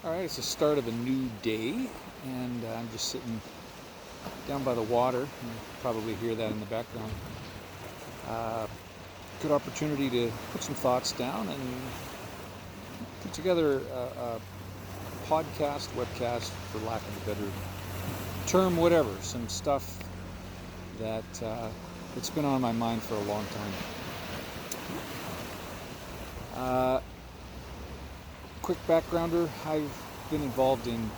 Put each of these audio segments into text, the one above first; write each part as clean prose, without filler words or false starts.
All right, it's the start of a new day, and I'm just sitting down by the water. You probably hear that in the background. Uh, Good opportunity to put some thoughts down and put together a podcast, webcast, for lack of a better term, whatever. Some stuff that it's been on my mind for a long time. Quick backgrounder, I've been involved in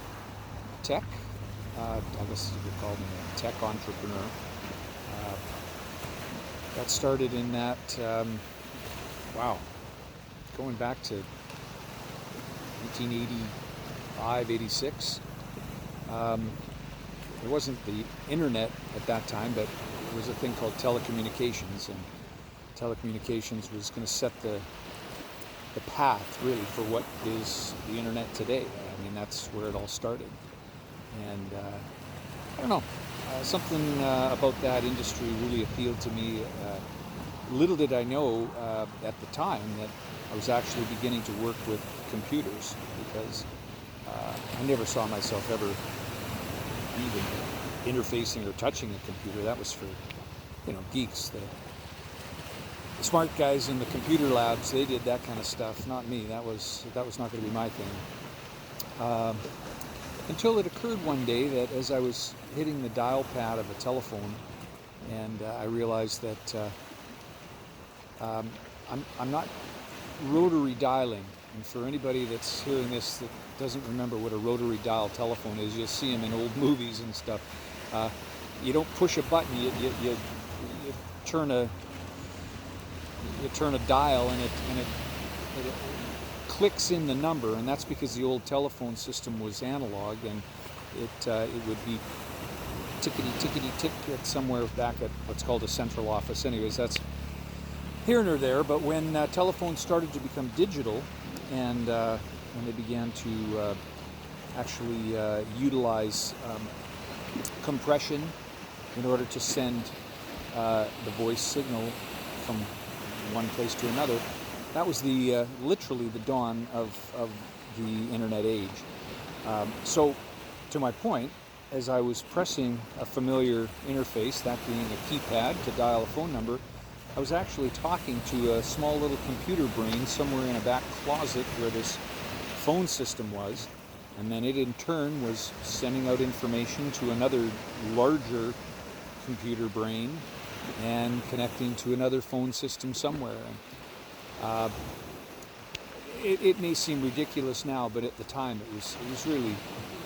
tech. I guess you could call me a tech entrepreneur. Got started in that, going back to 1985, 86. There wasn't the internet at that time, but there was a thing called telecommunications, and telecommunications was going to set the path really for what is the internet today. I mean, that's where it all started. And I don't know, something about that industry really appealed to me. Little did I know at the time that I was actually beginning to work with computers, because I never saw myself ever even interfacing or touching a computer. That was for, geeks. The smart guys in the computer labs, they did that kind of stuff, not me. That was not going to be my thing. Until it occurred one day that as I was hitting the dial pad of a telephone, and I realized that I'm not rotary dialing. And for anybody that's hearing this that doesn't remember what a rotary dial telephone is, you'll see them in old movies and stuff. You don't push a button. You turn a dial, and it clicks in the number, and that's because the old telephone system was analog, and it would be tickety tick somewhere back at what's called a central office. Anyways, that's here nor there. But when telephones started to become digital, and when they began to actually utilize compression in order to send the voice signal from one place to another, that was the literally the dawn of the internet age. So, to my point, as I was pressing a familiar interface, that being a keypad to dial a phone number, I was actually talking to a small little computer brain somewhere in a back closet where this phone system was, and then it in turn was sending out information to another larger computer brain and connecting to another phone system somewhere. It may seem ridiculous now, but at the time it was really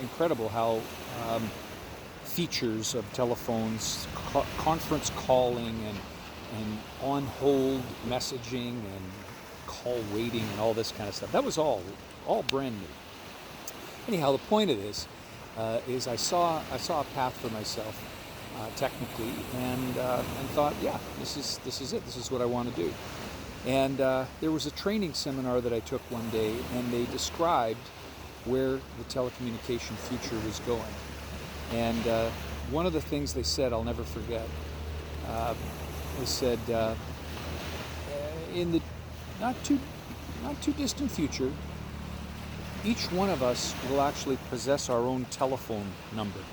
incredible how features of telephones, conference calling, and on-hold messaging and call waiting and all this kind of stuff, that was all brand new. Anyhow, the point of this is I saw a path for myself technically, and thought, yeah, this is it. This is what I want to do. And there was a training seminar that I took one day, and they described where the telecommunication future was going. And one of the things they said, I'll never forget, they said, in the not too distant future, each one of us will actually possess our own telephone number.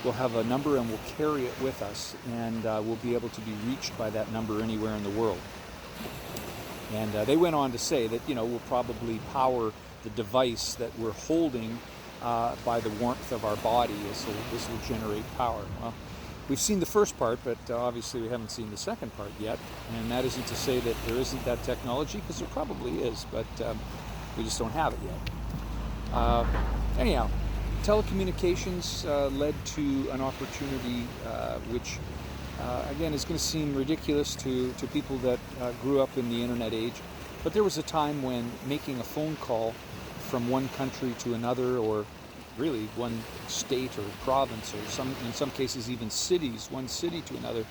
We'll have a number, and we'll carry it with us, and we'll be able to be reached by that number anywhere in the world. And they went on to say that, we'll probably power the device that we're holding by the warmth of our body. So this will generate power. Well, we've seen the first part, but obviously we haven't seen the second part yet. And that isn't to say that there isn't that technology, because there probably is, but we just don't have it yet. Anyhow, telecommunications led to an opportunity which, again, is going to seem ridiculous to people that grew up in the internet age. But there was a time when making a phone call from one country to another, or really one state or province, or in some cases even cities, one city to another,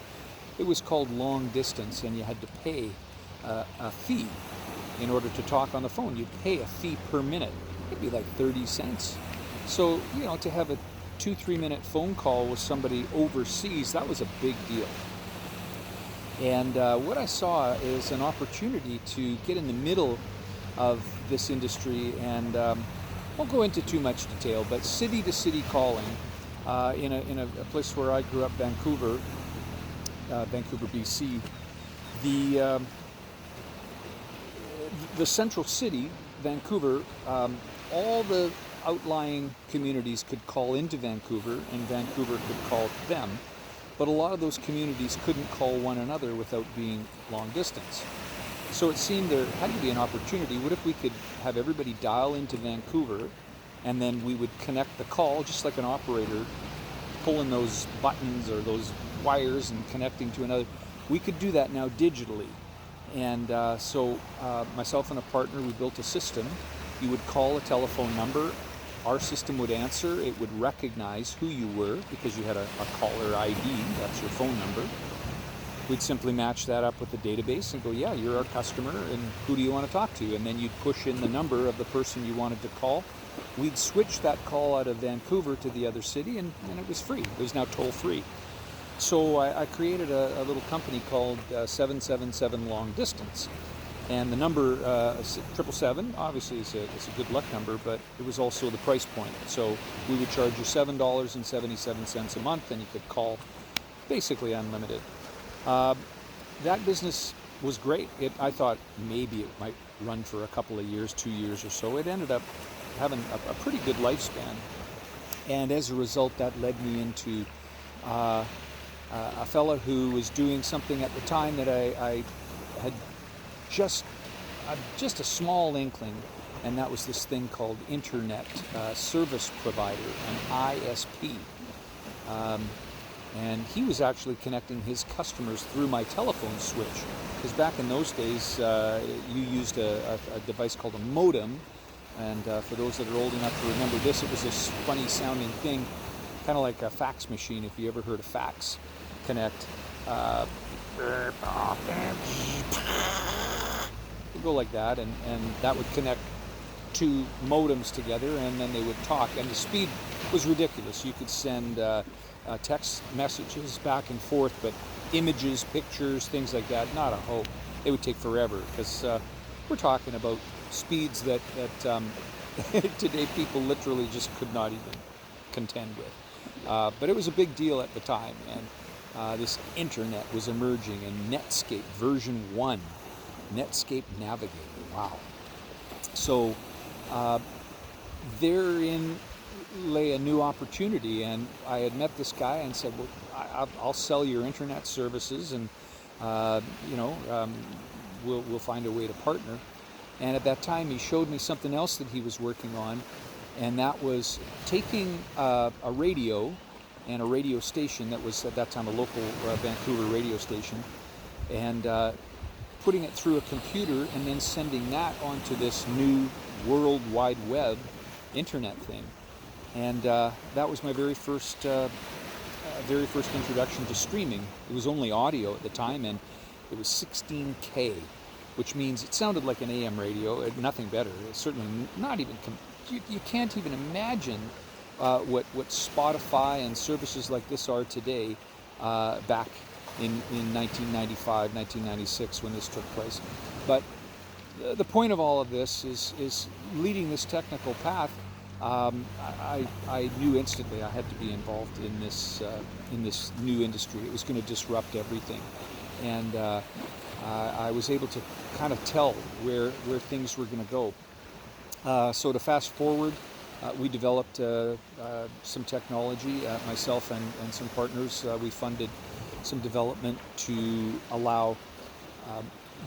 it was called long distance, and you had to pay a fee in order to talk on the phone. You'd pay a fee per minute. It'd be like 30 cents. So, to have a 2-3 minute phone call with somebody overseas, that was a big deal. And what I saw is an opportunity to get in the middle of this industry and won't go into too much detail, but city to city calling in a place where I grew up, Vancouver, BC. The central city, Vancouver, all the outlying communities could call into Vancouver, and Vancouver could call them. But a lot of those communities couldn't call one another without being long distance. So it seemed there had to be an opportunity. What if we could have everybody dial into Vancouver, and then we would connect the call, just like an operator pulling those buttons or those wires and connecting to another. We could do that now digitally. And so myself and a partner, we built a system. You would call a telephone number. Our system would answer. It would recognize who you were because you had a caller ID. That's your phone number. We'd simply match that up with the database and go, yeah, you're our customer, and who do you want to talk to? And then you'd push in the number of the person you wanted to call. We'd switch that call out of Vancouver to the other city, and it was free. It was now toll-free. So I created a little company called 777 Long Distance. And the number 777, obviously it's a good luck number, but it was also the price point. So we would charge you $7.77 a month, and you could call basically unlimited. That business was great. I thought maybe it might run for a couple of years, 2 years or so. It ended up having a pretty good lifespan. And as a result, that led me into a fella who was doing something at the time that I had just a small inkling, and that was this thing called Internet Service Provider, an ISP. And he was actually connecting his customers through my telephone switch, because back in those days you used a device called a modem, and for those that are old enough to remember this, it was this funny sounding thing, kind of like a fax machine, if you ever heard a fax connect. It'd go like that, and that would connect two modems together, and then they would talk, and the speed was ridiculous. You could send text messages back and forth, but images, pictures, things like that, not a hope. It would take forever, because we're talking about speeds that today people literally just could not even contend with. But it was a big deal at the time, and this internet was emerging, and Netscape version 1, Netscape Navigator, wow. So therein lay a new opportunity, and I had met this guy and said, well, I'll sell your internet services, and we'll find a way to partner. And at that time he showed me something else that he was working on, and that was taking a radio and a radio station that was at that time a local Vancouver radio station, and putting it through a computer and then sending that onto this new World Wide Web internet thing. And that was my very first introduction to streaming. It was only audio at the time, and it was 16K, which means it sounded like an AM radio, nothing better. It's certainly not even, you can't even imagine what Spotify and services like this are today back in 1995, 1996 when this took place. But the point of all of this is leading this technical path. I knew instantly I had to be involved in this new industry. It was going to disrupt everything, and I was able to kind of tell where things were going to go. So to fast forward, we developed some technology. Myself and some partners, we funded some development to allow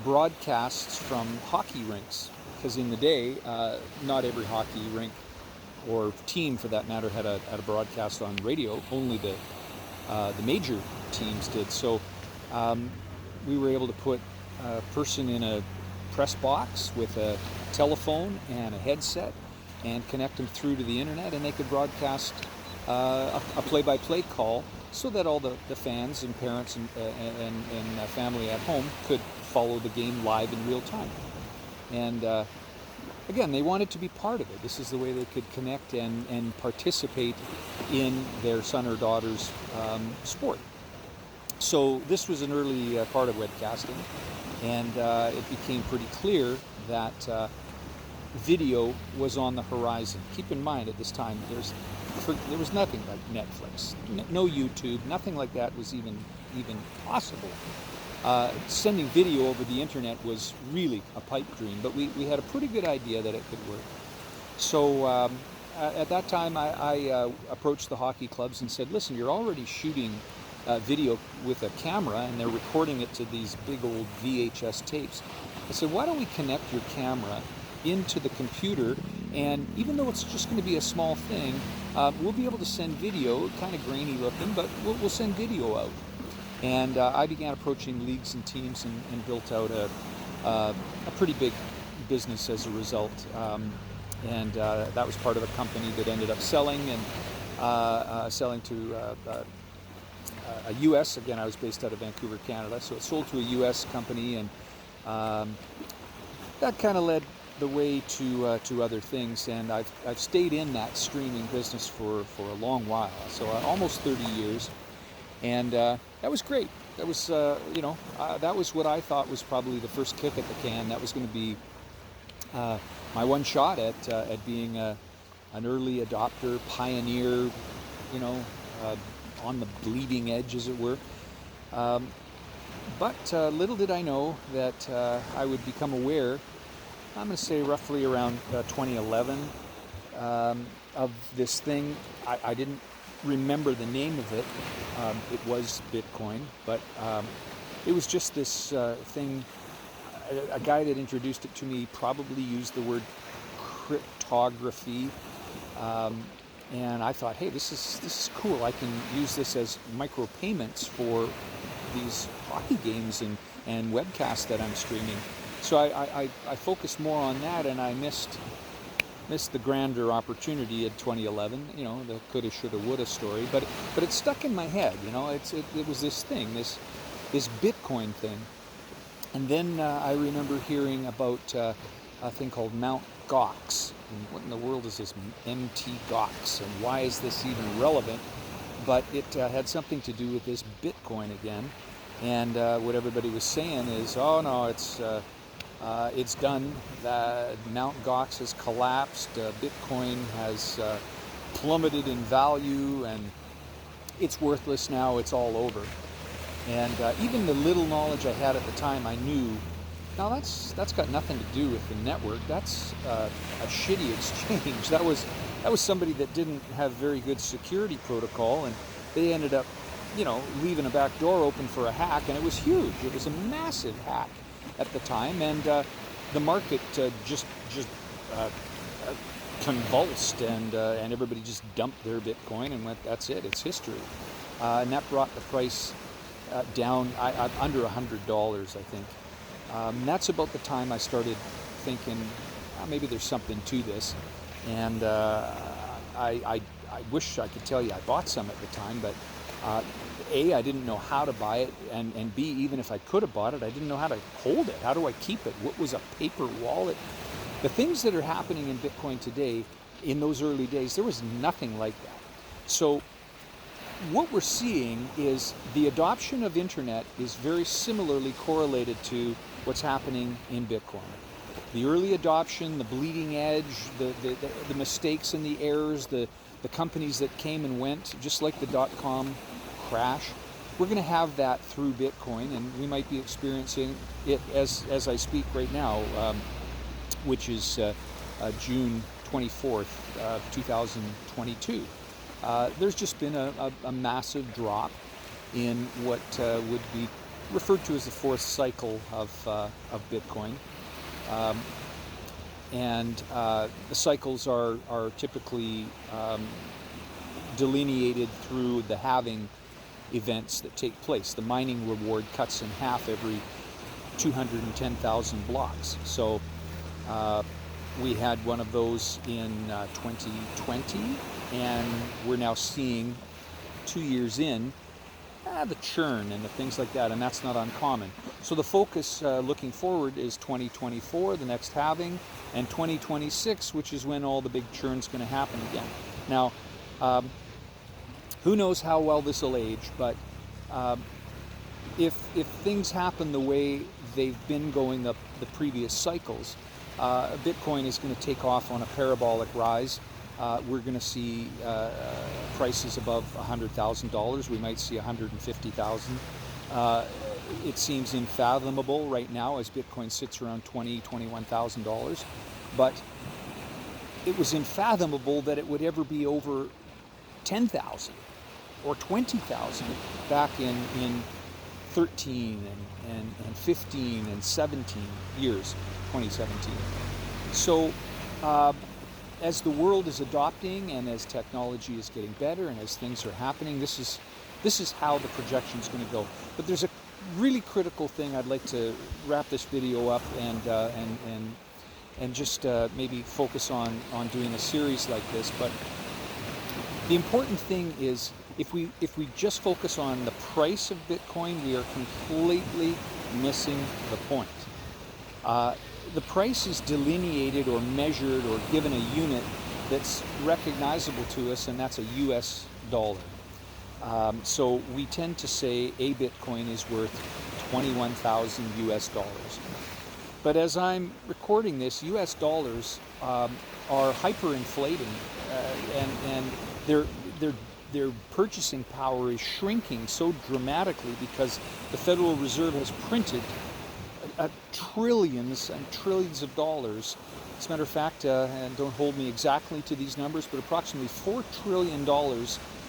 broadcasts from hockey rinks, because in the day, not every hockey rink or team, for that matter, had a broadcast on radio. Only the major teams did. So we were able to put a person in a press box with a telephone and a headset and connect them through to the internet, and they could broadcast a play-by-play call, so that all the fans and parents and family at home could follow the game live in real time. And again, they wanted to be part of it. This is the way they could connect and participate in their son or daughter's sport. So this was an early part of webcasting, and it became pretty clear that video was on the horizon. Keep in mind, at this time, there was nothing like Netflix, no YouTube, nothing like that was even possible. Sending video over the internet was really a pipe dream, but we had a pretty good idea that it could work. So at that time, I approached the hockey clubs and said, listen, you're already shooting video with a camera and they're recording it to these big old VHS tapes. I said, why don't we connect your camera into the computer, and even though it's just going to be a small thing, we'll be able to send video, kind of grainy looking, but we'll send video out. And I began approaching leagues and teams and built out a pretty big business as a result. And that was part of a company that ended up selling to a U.S. Again, I was based out of Vancouver, Canada, so it sold to a U.S. company, and that kind of led the way to other things. And I've stayed in that streaming business for a long while, so almost 30 years, and that was great. That was that was what I thought was probably the first kick at the can. That was going to be my one shot at being an early adopter, pioneer, on the bleeding edge, as it were. But little did I know that I would become aware, I'm going to say roughly around 2011, of this thing. I didn't remember the name of it. It was Bitcoin, but it was just this thing. A guy that introduced it to me probably used the word cryptography, and I thought, hey, this is cool. I can use this as micropayments for these hockey games and webcasts that I'm streaming. So I focused more on that, and I missed the grander opportunity in 2011. The coulda, shoulda, woulda story. But it stuck in my head. It was this thing, this Bitcoin thing. And then I remember hearing about a thing called Mt. Gox. And what in the world is this Mt. Gox, and why is this even relevant? But it had something to do with this Bitcoin again. And what everybody was saying is, oh no, it's done. Mt. Gox has collapsed. Bitcoin has plummeted in value, and it's worthless now. It's all over. And even the little knowledge I had at the time, I knew, now that's got nothing to do with the network. That's a shitty exchange. That was somebody that didn't have very good security protocol, and they ended up, leaving a back door open for a hack, and it was huge. It was a massive hack at the time, and the market just convulsed, and everybody just dumped their Bitcoin and went, that's it, it's history. And that brought the price down under $100, I think. That's about the time I started thinking, maybe there's something to this. And I wish I could tell you I bought some at the time, but A, I didn't know how to buy it, and B, even if I could have bought it, I didn't know how to hold it. How do I keep it? What was a paper wallet? The things that are happening in Bitcoin today, in those early days, there was nothing like that. So what we're seeing is the adoption of internet is very similarly correlated to what's happening in Bitcoin. The early adoption, the bleeding edge, the mistakes and the errors, the companies that came and went, just like the dot-com crash. We're going to have that through Bitcoin, and we might be experiencing it as I speak right now, which is June 24th, 2022. There's just been a massive drop in what would be referred to as the fourth cycle of Bitcoin. And the cycles are typically delineated through the halving events that take place. The mining reward cuts in half every 210,000 blocks. So we had one of those in 2020, and we're now seeing 2 years in the churn and the things like that, and that's not uncommon. So the focus looking forward is 2024, the next halving, and 2026, which is when all the big churn's going to happen again. Now, who knows how well this will age, but if things happen the way they've been going the previous cycles, Bitcoin is going to take off on a parabolic rise. We're going to see prices above $100,000. We might see $150,000. It seems unfathomable right now as Bitcoin sits around $21,000. But it was unfathomable that it would ever be over 10,000 or 20,000 back in 13 and 15 and 17 years, 2017. So as the world is adopting and as technology is getting better and as things are happening, this is how the projection is going to go. But there's a really critical thing I'd like to wrap this video up and just maybe focus on doing a series like this. But the important thing is, if we just focus on the price of Bitcoin, we are completely missing the point. The price is delineated or measured or given a unit that's recognizable to us, and that's a US dollar. So we tend to say a Bitcoin is worth 21,000 US dollars. But as I'm recording this, US dollars are hyperinflating, and their purchasing power is shrinking so dramatically because the Federal Reserve has printed trillions and trillions of dollars. As a matter of fact, and don't hold me exactly to these numbers, but approximately $4 trillion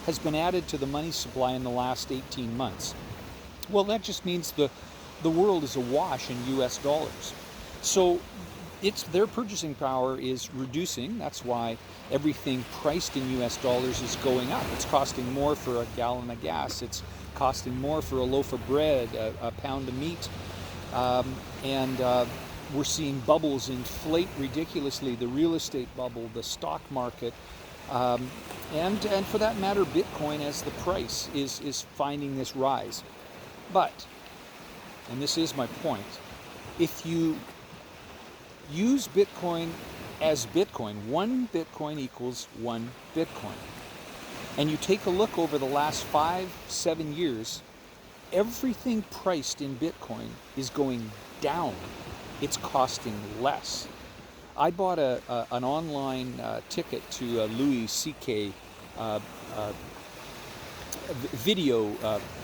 has been added to the money supply in the last 18 months. Well, that just means the world is awash in US dollars. So their purchasing power is reducing. That's why everything priced in US dollars is going up. It's costing more for a gallon of gas. It's costing more for a loaf of bread, a pound of meat. And we're seeing bubbles inflate ridiculously, the real estate bubble, the stock market, and for that matter, Bitcoin as the price is finding this rise. But, and this is my point, if you use Bitcoin as Bitcoin, one Bitcoin equals one Bitcoin, and you take a look over the last 5-7 years, everything priced in Bitcoin is going down. It's costing less. I bought an online ticket to a Louis C.K. Video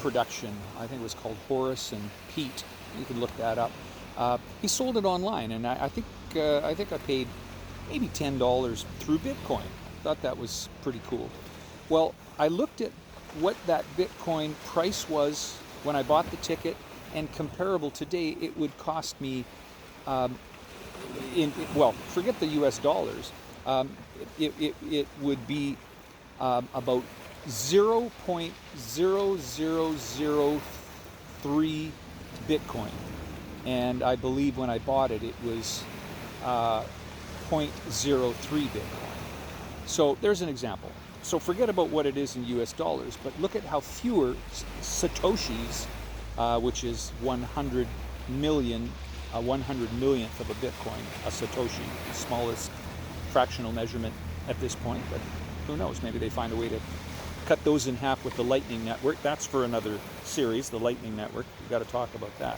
production. I think it was called Horace and Pete. You can look that up. He sold it online, and I think I paid maybe $10 through Bitcoin. Thought that was pretty cool. Well, I looked at what that Bitcoin price was when I bought the ticket, and comparable today, it would cost me, well, forget the US dollars, it would be about 0.0003 Bitcoin. And I believe when I bought it, it was 0.03 Bitcoin. So there's an example. So forget about what it is in US dollars, but look at how fewer Satoshis, which is 100 million, 100 millionth of a Bitcoin, a Satoshi, the smallest fractional measurement at this point, but who knows, maybe they find a way to cut those in half with the Lightning Network. That's for another series, the Lightning Network. We've got to talk about that.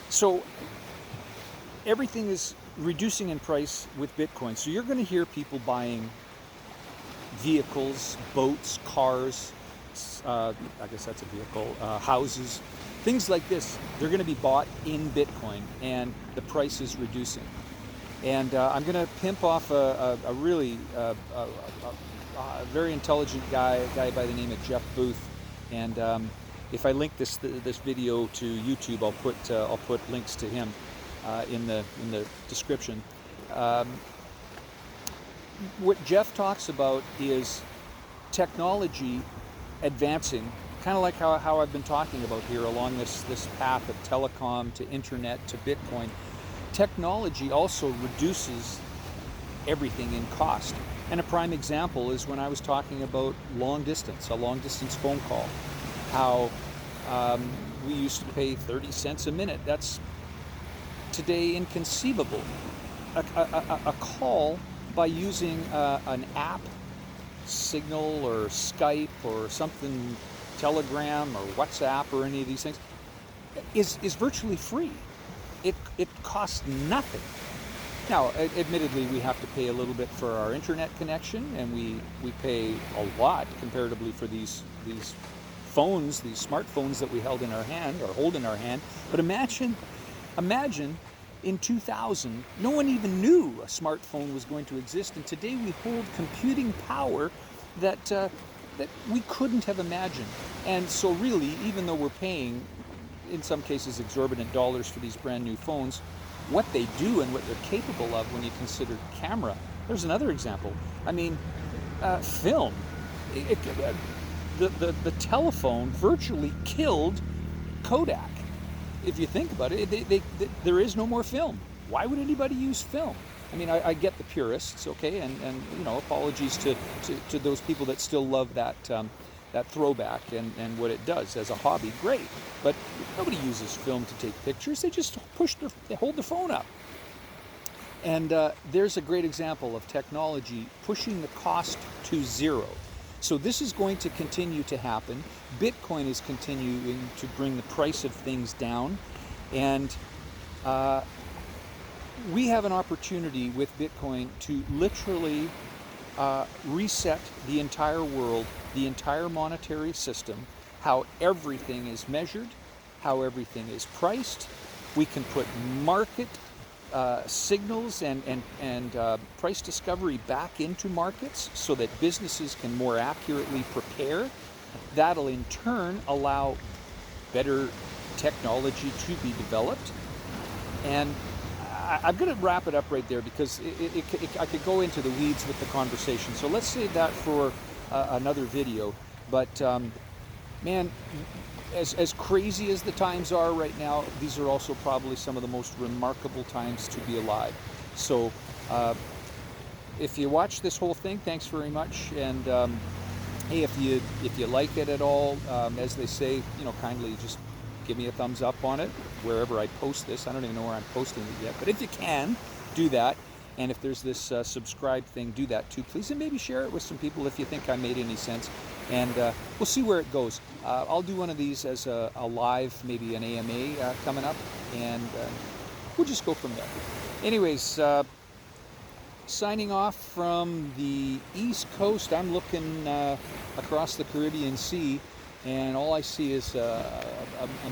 So everything is reducing in price with Bitcoin. So you're going to hear people buying vehicles, boats, cars, I guess that's a vehicle, houses, things like this. They're going to be bought in Bitcoin, and the price is reducing. And I'm going to pimp off a really very intelligent guy, a guy by the name of Jeff Booth. And if I link this video to YouTube, I'll put links to him in the description. What Jeff talks about is technology advancing, kind of like how I've been talking about here along this path of telecom to internet to Bitcoin. Technology also reduces everything in cost. And a prime example is when I was talking about a long distance phone call, how we used to pay 30 cents a minute. That's today inconceivable. A call by using an app, Signal or Skype or something, Telegram or WhatsApp or any of these things, is virtually free. It It costs nothing. Now, admittedly, we have to pay a little bit for our internet connection, and we pay a lot comparatively for these phones, these smartphones that we held in our hand or hold in our hand. But imagine in 2000, no one even knew a smartphone was going to exist, and today we hold computing power that we couldn't have imagined. And so really, even though we're paying, in some cases, exorbitant dollars for these brand new phones, what they do and what they're capable of when you consider camera. There's another example. I mean, film. The telephone virtually killed Kodak. If you think about it, there is no more film. Why would anybody use film? I mean, I get the purists, okay, and you know, apologies to those people that still love that throwback and what it does as a hobby. Great, but nobody uses film to take pictures. They just they hold their phone up. And there's a great example of technology pushing the cost to zero. So this is going to continue to happen. Bitcoin is continuing to bring the price of things down, and we have an opportunity with Bitcoin to literally reset the entire world, the entire monetary system, how everything is measured, how everything is priced. We can put market signals and price discovery back into markets so that businesses can more accurately prepare. That'll in turn allow better technology to be developed. And I'm going to wrap it up right there because I could go into the weeds with the conversation. So let's save that for another video. But man, as crazy as the times are right now, these are also probably some of the most remarkable times to be alive. So if you watch this whole thing, thanks very much. And hey, if you like it at all, as they say, you know, kindly just give me a thumbs up on it wherever I post this. I don't even know where I'm posting it yet, but if you can, do that. And if there's this subscribe thing, do that too, please. And maybe share it with some people if you think I made any sense. And we'll see where it goes. I'll do one of these as a live, maybe an AMA coming up, and we'll just go from there. Anyways, signing off from the East Coast. I'm looking across the Caribbean Sea, and all I see is a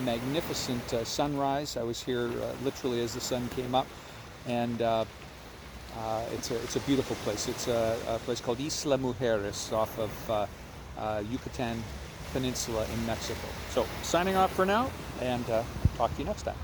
magnificent sunrise. I was here literally as the sun came up, and it's a beautiful place. It's a place called Isla Mujeres off of Yucatan Peninsula in Mexico. So signing off for now, and talk to you next time.